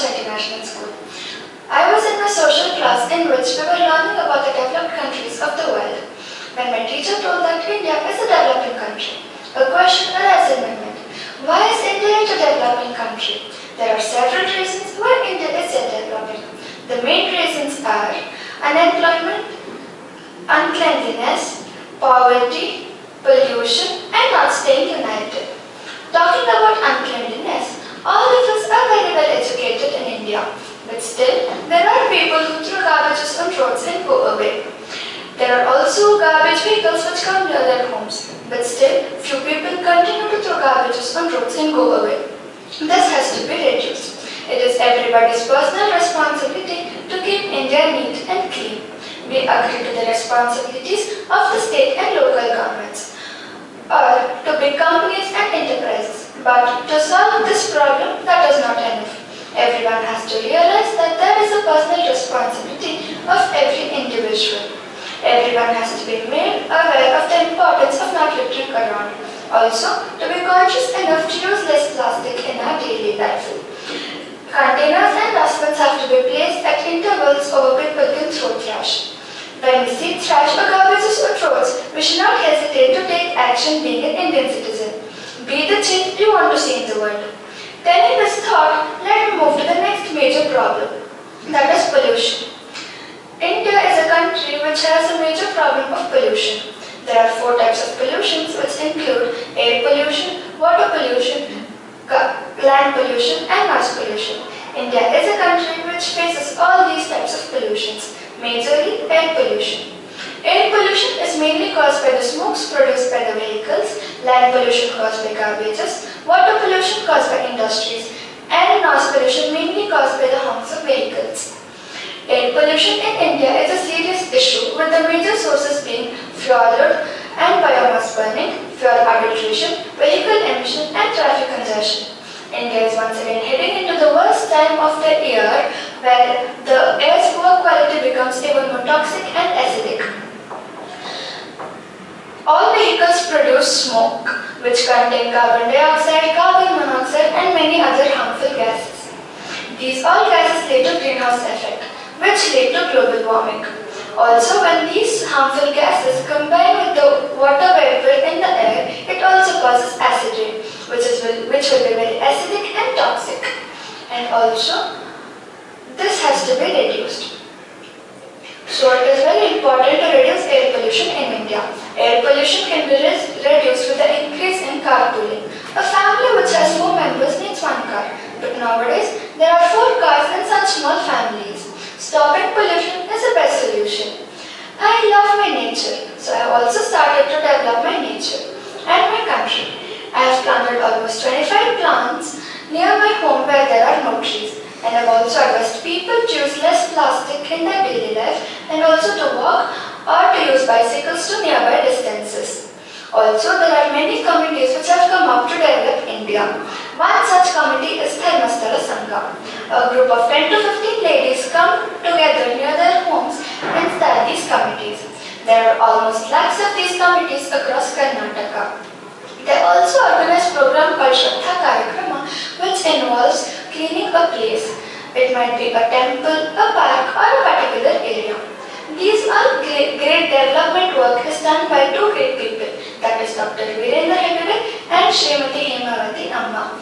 International School. I was in my social class in which we were learning about the developed countries of the world. When my teacher told that India is a developing country, a question arose in my mind. Why is India a developing country? There are several reasons why India is yet developing. The main reasons are unemployment, uncleanliness, poverty, pollution, and not staying united. Talking about uncleanliness, all of us are very well educated in India, but still there are people who throw garbages on roads and go away. There are also garbage vehicles which come near their homes, but still few people continue to throw garbages on roads and go away. This has to be reduced. It is everybody's personal responsibility to keep India neat and clean. We agree to the responsibilities of the state and local governments, or to big companies and enterprises. But to solve this problem, that is not enough. Everyone has to realize that there is a personal responsibility of every individual. Everyone has to be made aware of the importance of not littering around. Also, to be conscious enough to use less plastic in our daily life. Containers and dustbins have to be placed at intervals so people can throw trash. When we see trash or garbages on roads, we should not hesitate to take action being an Indian citizen. Be the change you want to see in the world. Telling this thought, let me move to the next major problem, that is pollution. India is a country which has a major problem of pollution. There are 4 types of pollutions which include air pollution, water pollution, land pollution and noise pollution. India is a country which faces all these types of pollutions. Majorly air pollution. Air pollution is mainly caused by the smokes produced by the vehicles, land pollution caused by garbages, water pollution caused by industries, and noise pollution mainly caused by the honks of vehicles. Air pollution in India is a serious issue with the major sources being fuel and biomass burning, fuel adulteration, vehicle emission and traffic congestion. India is once again heading into the worst time of the year where the air's poor quality becomes even more toxic and acidic. All vehicles produce smoke, which contain carbon dioxide, carbon monoxide and many other harmful gases. These all gases lead to greenhouse effect, which lead to global warming. Also, when these harmful gases combine with the water vapor in the air, it also causes acid rain, which will be very acidic and toxic. And also, this has to be reduced. So it is very important to reduce air pollution in India. Air pollution can be reduced with the increase in carpooling. A family which has 4 members needs 1 car, but nowadays there are 4 cars in such small families. Stopping pollution is the best solution. I love my nature, so I have also started to develop my nature and my country. I have planted almost 25 plants near my home where there are no trees, and I have also advised people to use less plastic in their daily life and also to walk or to use bicycles to nearby distances. Also, there are many committees which have come up to develop India. One such committee is Dharmasthala Sangha. A group of 10 to 15 ladies come together near their homes and start these committees. There are almost lakhs of these committees across Karnataka. They also organize a program called Shraddha Karikrama, which involves cleaning a place. It might be a temple, a park or a particular area. These all great development work is done by 2 great people, that is Dr. VIII and Srimati Hemavati Amma.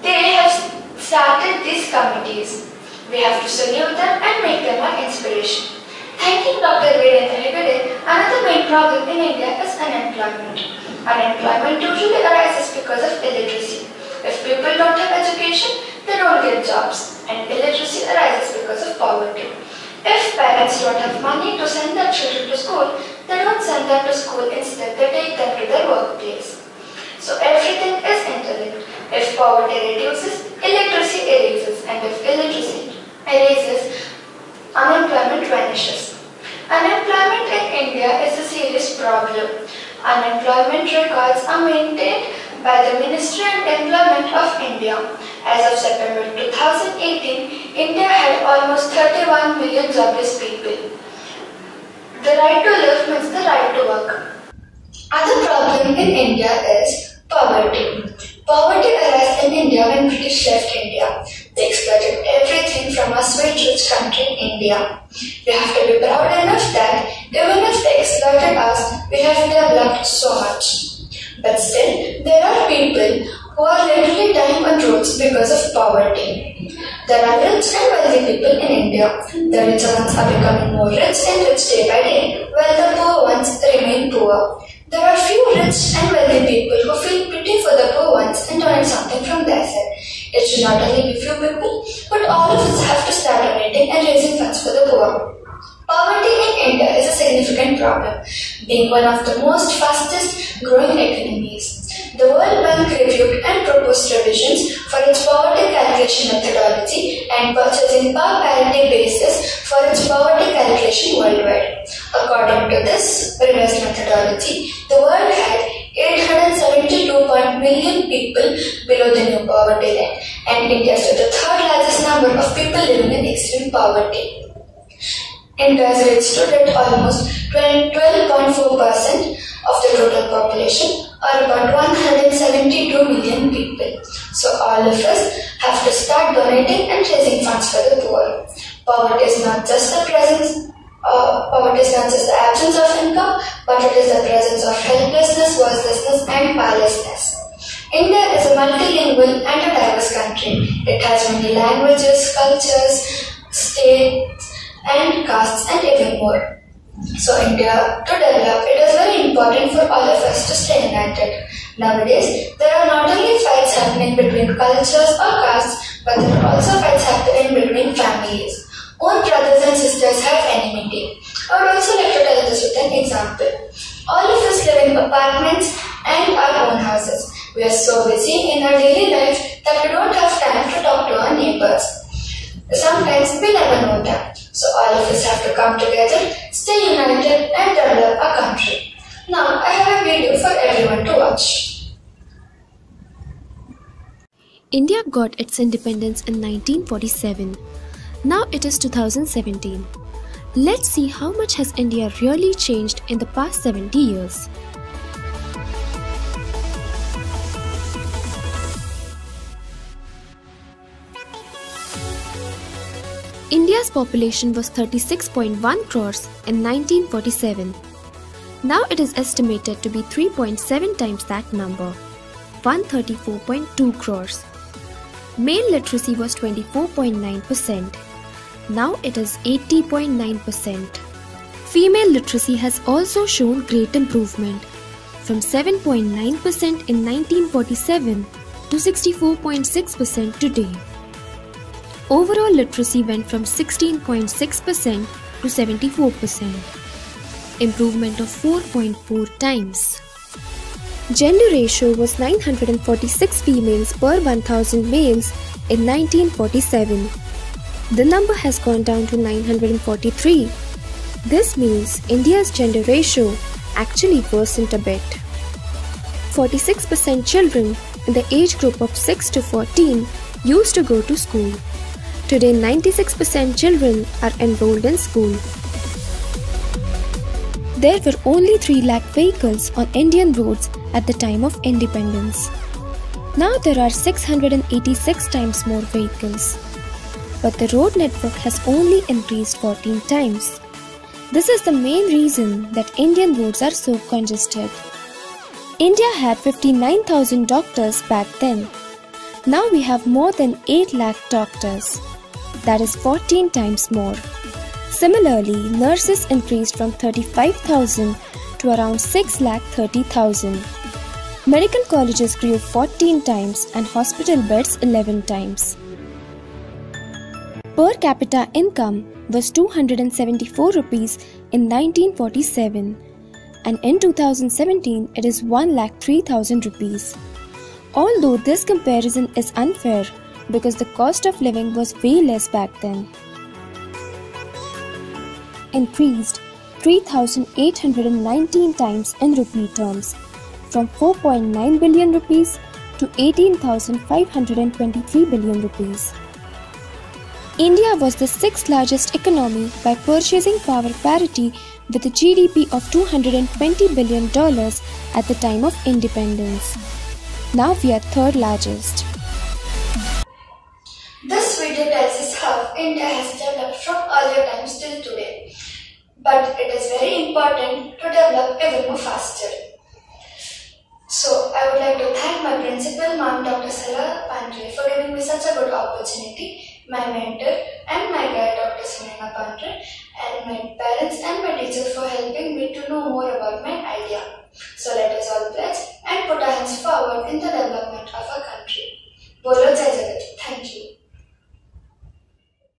They have started these committees. We have to salute them and make them our inspiration. Thanking Dr. VIII, another main problem in India is unemployment. Unemployment usually arises because of illiteracy. If people don't have education, they don't get jobs, and illiteracy arises because of poverty. If parents don't have money to send their children to school, they don't send them to school, instead they take them to their workplace. So everything is interlinked. If poverty reduces, illiteracy erases, and if illiteracy erases, unemployment vanishes. Unemployment in India is a serious problem. Unemployment records are maintained by the Ministry of Employment of India. As of September 2018, India had almost 31 million jobless people. The right to live means the right to work. Other problem in India is poverty. Poverty arose in India when British left India. They exploited everything from our sweet rich country, India. We have to be proud enough that even if they exploited us, we have developed so much. But still, there are people who are literally dying on roads because of poverty. There are rich and wealthy people in India. The richer ones are becoming more rich and rich day by day, while the poor ones remain poor. There are few rich and wealthy people who feel pity for the poor ones and donate something from their side. It should not only be few people, but all of us have to start donating and raising funds for the poor. Poverty in India is a significant problem, being one of the most fastest growing economies. The World Bank reviewed and proposed revisions for its poverty calculation methodology and purchasing power parity basis for its poverty calculation worldwide. According to this revised methodology, the world had 872 million people below the new poverty line, and India stood the third largest number of people living in extreme poverty. India's rate stood at almost 12.4% of the total population, or about 172 million people. So all of us have to start donating and raising funds for the poor. Poverty is not just the absence of income, but it is the presence of helplessness, voicelessness, and powerlessness. India is a multilingual and a diverse country. It has many languages, cultures, states, and castes, and even more. So India, to develop, it is very important for all of us to stay united. Nowadays, there are not only fights happening between cultures or castes, but there are also fights happening between families. Own brothers and sisters have enmity. I would also like to tell this with an example. All of us live in apartments and our own houses. We are so busy in our daily life that we don't have time to talk to our neighbors. Sometimes we never know that. So all of us have to come together, stay united, and develop our country. Now I have a video for everyone to watch. India got its independence in 1947. Now it is 2017. Let's see how much has India really changed in the past 70 years. India's population was 36.1 crores in 1947. Now it is estimated to be 3.7 times that number, 134.2 crores. Male literacy was 24.9%. Now it is 80.9%. Female literacy has also shown great improvement, from 7.9% in 1947 to 64.6% today. Overall literacy went from 16.6% to 74%, improvement of 4.4 times. Gender ratio was 946 females per 1000 males in 1947. The number has gone down to 943. This means India's gender ratio actually worsened a bit. 46% children in the age group of 6 to 14 used to go to school. Today, 96% children are enrolled in school. There were only 3 lakh vehicles on Indian roads at the time of independence. Now there are 686 times more vehicles. But the road network has only increased 14 times. This is the main reason that Indian roads are so congested. India had 59,000 doctors back then. Now we have more than 8 lakh doctors. That is 14 times more. Similarly, nurses increased from 35,000 to around 6,30,000. Medical colleges grew 14 times and hospital beds 11 times. Per capita income was 274 rupees in 1947, and in 2017 it is 1,03,000 rupees. Although this comparison is unfair because the cost of living was way less back then. Increased 3,819 times in rupee terms, from 4.9 billion rupees to 18,523 billion rupees. India was the 6th largest economy by purchasing power parity with a GDP of $220 billion at the time of independence. Now we are 3rd largest. This video tells us how India has developed from earlier times till today. But it is very important to develop even more faster. So, I would like to thank my principal, Ma'am Dr. Sarah Pandre, for giving me such a good opportunity, my mentor and my guide Dr. Sunena Pandre, and my parents and my teachers for helping me to know more about my idea. So, let us all pledge and put our hands forward in the development of our country. Bolo Jai Jagat. Thank you.